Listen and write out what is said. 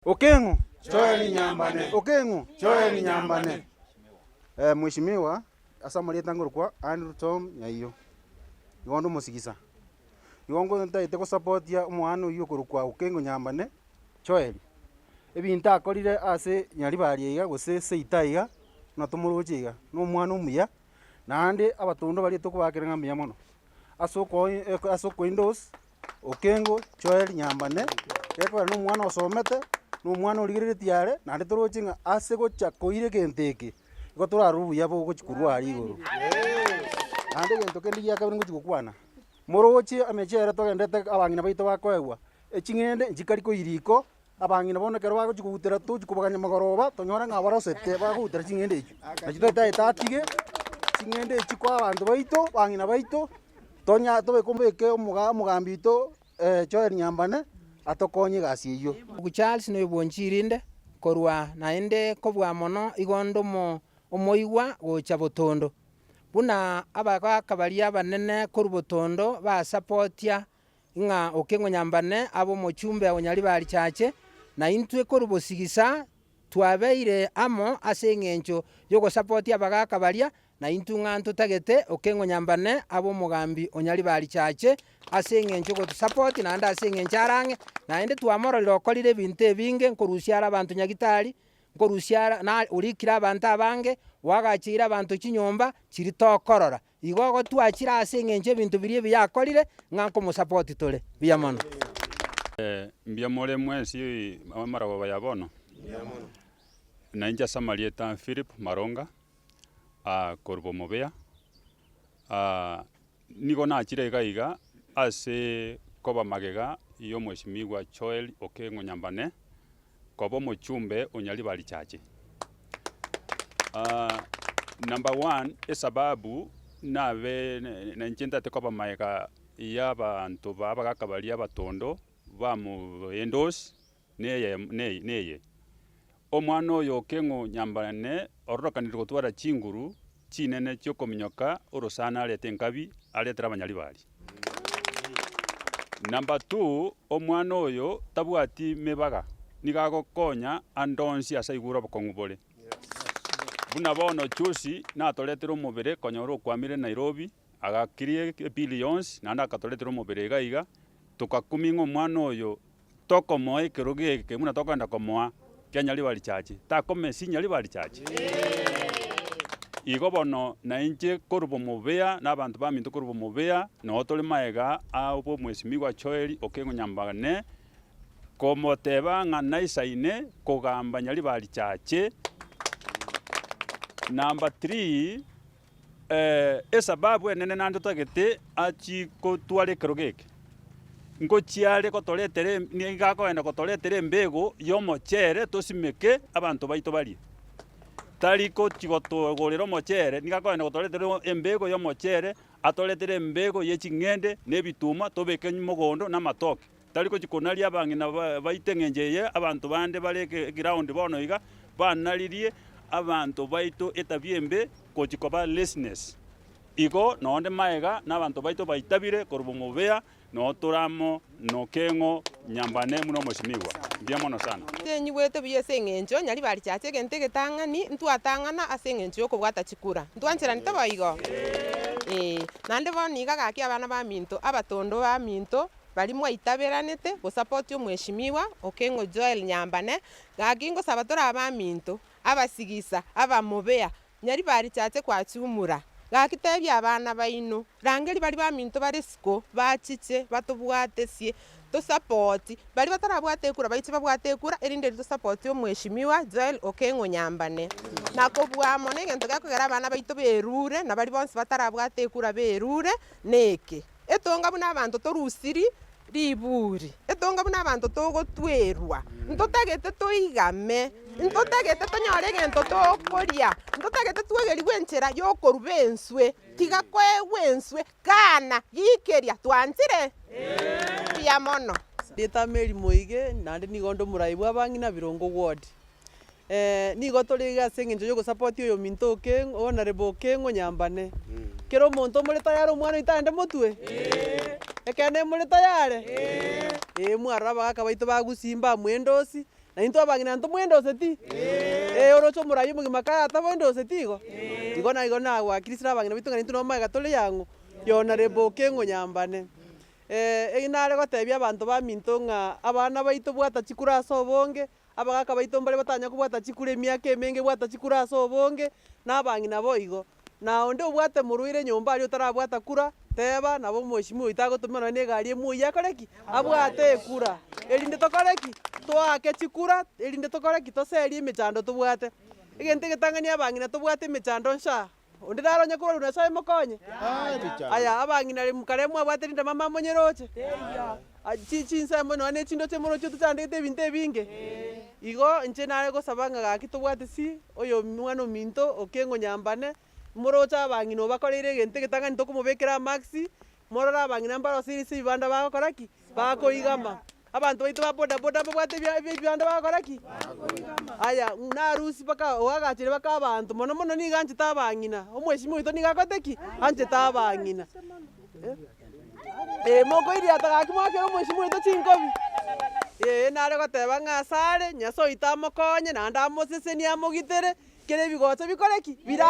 Okengo Joel Nyambane. Okengo Joel Nyambane. Mheshimiwa asa marieta ngurukwa Andrew Tom Nyaiyo igondo musigisa igongo ntaite ko support ya umwana uyu kurukwa Okengo Nyambane Joel ebintu akorire ase Nyaribari iga gose seitaiga na tumuruchiga no mwana umuya nande abatondo bari tukubakira ngamya mono asoko Windows Okengo Joel Nyambane ekora no mwana osomete no mwana origirire yare nande turochinga ase gocha koire kenteke igo turarubuya bo gochikuru ari igoro nande gento kendi ya kabiri gochikukwana morochi amechere togendete abangina baito bakoegwa echingende njikari ko iriko abangina bonekero bagochikugutera tukubaganya magoroba tonyora ng'abarosete bagutera chingende ichu nachito itatige chingende ichu kwa abanto baito bangina baito tonya tobekombeke omugambito Joel Nyambane atokonye gasi iyo Charles no ibonchirinde korwa naende kobwa mono igondo omoigwa gocha botondo buna abakabaria banene koru botondo ba supportia nga Okengo Nyambane abo mochumbe Nyaribari chache na intwe koru bosigisa twabeire amo ase eng'encho yogo supportia abakabaria na intunga ntutagete Okengo Nyambane abo mugambi Nyaribari chache ase eng'encho go support na anda ase eng'encho arange na ende twamororera okorire ebinto ebinge nkorusiara abantu nyagitari nkorusiara na urikira abantu abange wagachira abantu chinyomba chiri tokorora igogo twachira ase eng'encho ebinto birie byakorire ng'anko mu support tole biamono mbiamore mwesi amarago bayabono na inja samarieta Philip Maronga korbo mobea nigo nachire gaiga ase koba magega iyo mheshimiwa Joel Okengo Nyambane kobo mochumbe Nyaribari chache number 1 esababu nabe nanchenda te koba magega ya bantu babagakabaria batondo bamu endos neye omwana oyo Okengo Nyambane ororokanire gotwara chinguru chinene chiokominyoka orosana arete nkabi aretera Abanyaribari. Number 2 omwana oyo tabwati mebaga nigagokonya andonsi asa igura bokongubore buna bono chusi natoretera omobere konyora okwamire Nairobi agakirie billions nanda akatoretera omobere gaiga tukakuminga omwana oyo tokomoa ekero geke muna tokenda komoa kia Nyaribari chache takomesi Nyaribari chache igo bono na inche korubo mobea na abantu baminto korubo mobea no tole maega abo mheshimiwa Joel Okengo Nyambane komoteba ng'ana isaine kogamba Nyaribari chache. Number 3 esababu enene nando tagete achi kotware kerogeke ngochiare kotoretere nigakoenda kotoretere mbego yomochere tosimeke abantu baito bari tariko chigotogorera omochere nigakoenda gotoretere embego yomochere atoretere embego yeching'ende nebituma tobeke mogondo na matoke tariko chikonaria abang'ina baite ng'enjeye abantu bande bare ground bono iga banaririe abantu baito etabiembe kochikoba laziness igo nonde maega n'abantu baito baitabire korubo mobea no turamo no Okengo Nyambane muno mheshimiwa ndiamono sana tenyigwete biye seng'encho Nyaribari chache gente getang'ani ntwatang'ana ase eng'encho okobwata chikura ntwanchera ntabaigo nande boniga gaki abana baminto abatondo baminto bari mwaitaberanete gosapoti omheshimiwa Okengo Joel Nyambane gaki ngosaba tora abaminto abasigisa abamobea Nyaribari chache kwachumura gakitebia abana baino rangeri bari baminto bari siko bachiche batobwatesie to support bari batarabwate kura baichi babwate kura erinde to support omheshimiwa Joel Okengo Nyambane nakobwamo negento gakogera abana baito berure na bari bonse batarabwate kura berure neke etonga buna abantu torusiri riburi etonga buna abantu togotwerwa ntotagete toigame ntotagete tonyore gento tokoria ntotagete twegeriwe enchera yokorubenswe tiga kwewenswe kana gikeria twanchire ya mono Deta Mary Moige nande nigondo muraibu abang'ina birongo ward nigo toriga seng'encho yogo support oyo minto Okengo Honorable Okengo Nyambane kero omonto omore tayari omwana oitande motwe ekende more tayari mwarora abagaka baito bagusimba mwendosi na into abang'ina nto mwendoseti orocho morayi omogima kayata bwendoseti igo na gwakirisire abang'ina baito ng'a into nomaega tore yang'o yona rebo keng'o nyambane nare gotebia abanto baminto ng'a abana baito bwata chikura ase obonge abagaka baito mbare batanya kobwata chikura emiaka emenge bwata chikura ase obonge na abang'ina boigo na onde obwate morwaire nyomba aria otarabwata kura teba nabo omweshimiwa oito agotuma nonye na egari emuya akore ki abwate ekura erinde tokore ki twake chikura erinde tokore ki toserie emechando tobwate egento egetang'ani abang'ina tobwate emechando nsha onde naronya korwa nasaye mokonye aya abang'ina kare mwabwate rinde mama monyeroche chinsemo nonye chindo chemorocho tochandegete ebinto ebinge igo inche nare gosaba ng'a gaki tobwate oyo mwana ominto okeng'o nyambane moroche abang'ina obakoreire egento egetang'ani tokomobekera amaxi morore abang'ina mbarosiri ase ebibanda bagokora ki bakoigama abanto baito ba bodaboda babwate ebibanda bagokora ki aya na arusi baka oagachire baka abanto mono mono niga anchete abang'ina omweshimiwa oito niga akote ki anchete abang'ina mokoiria atagaki mwakera omweshimiwa oito chinkobi nare goteba ng'a asare nyasaye oito amokonye naende amoseseni amogitere kere ebigocho bikore ki